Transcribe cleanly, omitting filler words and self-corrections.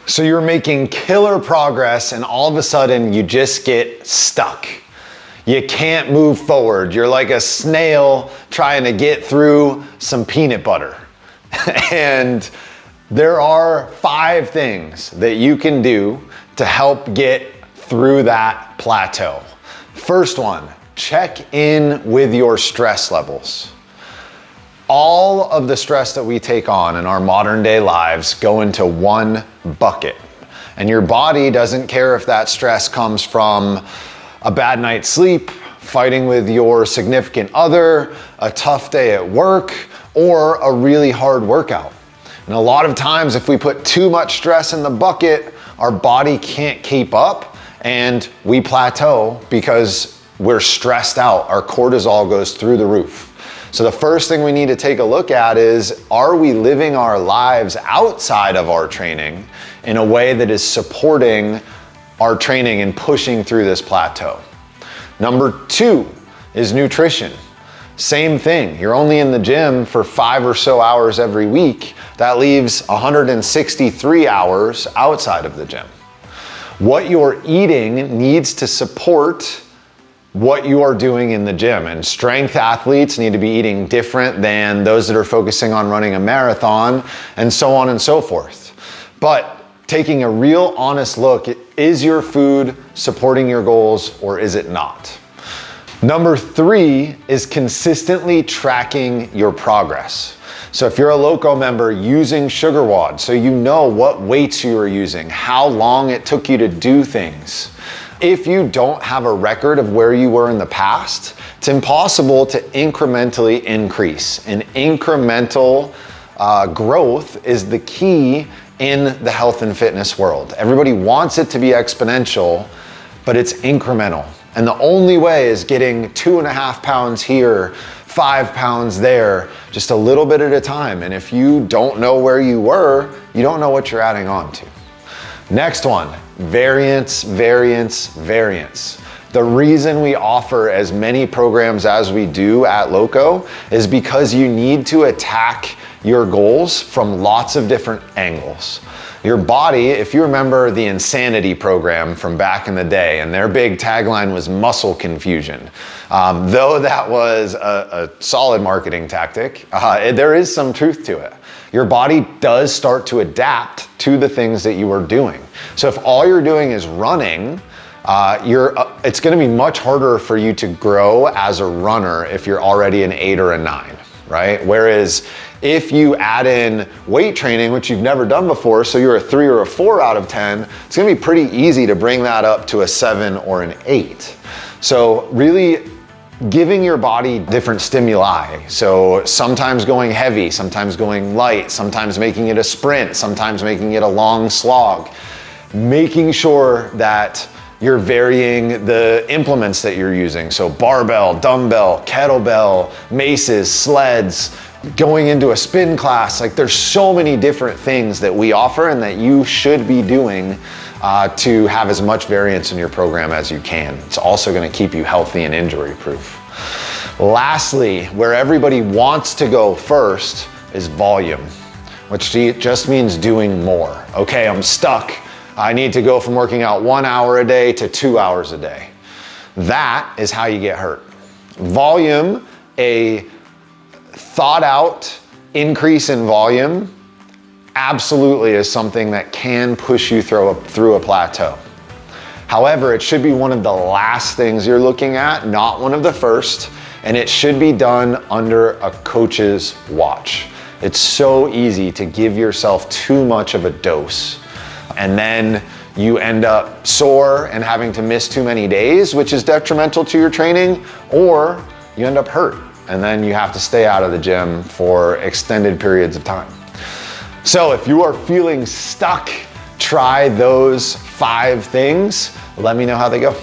So you're making killer progress and all of a sudden you just get stuck. You can't move forward. You're like a snail trying to get through some peanut butter. And there are 5 things that you can do to help get through that plateau. First one, check in with your stress levels. All of the stress that we take on in our modern day lives go into one bucket. And your body doesn't care if that stress comes from a bad night's sleep, fighting with your significant other, a tough day at work, or a really hard workout. And a lot of times if we put too much stress in the bucket, our body can't keep up and we plateau because we're stressed out. Our cortisol goes through the roof. So the first thing we need to take a look at is, are we living our lives outside of our training in a way that is supporting our training and pushing through this plateau? Number 2 is nutrition. Same thing, you're only in the gym for 5 or so hours every week. That leaves 163 hours outside of the gym. What you're eating needs to support what you are doing in the gym, and strength athletes need to be eating different than those that are focusing on running a marathon, and so on and so forth. But taking a real honest look, is your food supporting your goals or is it not? Number 3 is consistently tracking your progress. So if you're a Loco member, using Sugar WOD, so you know what weights you are using, how long it took you to do things. If you don't have a record of where you were in the past, it's impossible to incrementally increase. And incremental growth is the key in the health and fitness world. Everybody wants it to be exponential, but it's incremental. And the only way is getting 2.5 pounds here, 5 pounds there, just a little bit at a time. And if you don't know where you were, you don't know what you're adding on to. Next one, variance, variance, variance. The reason we offer as many programs as we do at Loco is because you need to attack your goals from lots of different angles. Your body, if you remember the Insanity program from back in the day, and their big tagline was muscle confusion. Though that was a solid marketing tactic, there is some truth to it. Your body does start to adapt to the things that you are doing. So if all you're doing is running, it's gonna be much harder for you to grow as a runner if you're already an 8 or a 9, right? Whereas if you add in weight training, which you've never done before, so you're a 3 or a 4 out of 10, it's gonna be pretty easy to bring that up to a 7 or an 8. So really giving your body different stimuli. So sometimes going heavy, sometimes going light, sometimes making it a sprint, sometimes making it a long slog. Making sure that you're varying the implements that you're using. So barbell, dumbbell, kettlebell, maces, sleds, going into a spin class. Like there's so many different things that we offer and that you should be doing to have as much variance in your program as you can. It's also gonna keep you healthy and injury proof. Lastly, where everybody wants to go first is volume, which just means doing more. Okay, I'm stuck. I need to go from working out 1 hour a day to 2 hours a day. That is how you get hurt. Volume, a thought out increase in volume, absolutely is something that can push you through a plateau. However, it should be one of the last things you're looking at, not one of the first, and it should be done under a coach's watch. It's so easy to give yourself too much of a dose, and then you end up sore and having to miss too many days, which is detrimental to your training, or you end up hurt, and then you have to stay out of the gym for extended periods of time. So if you are feeling stuck, try those 5 things. Let me know how they go.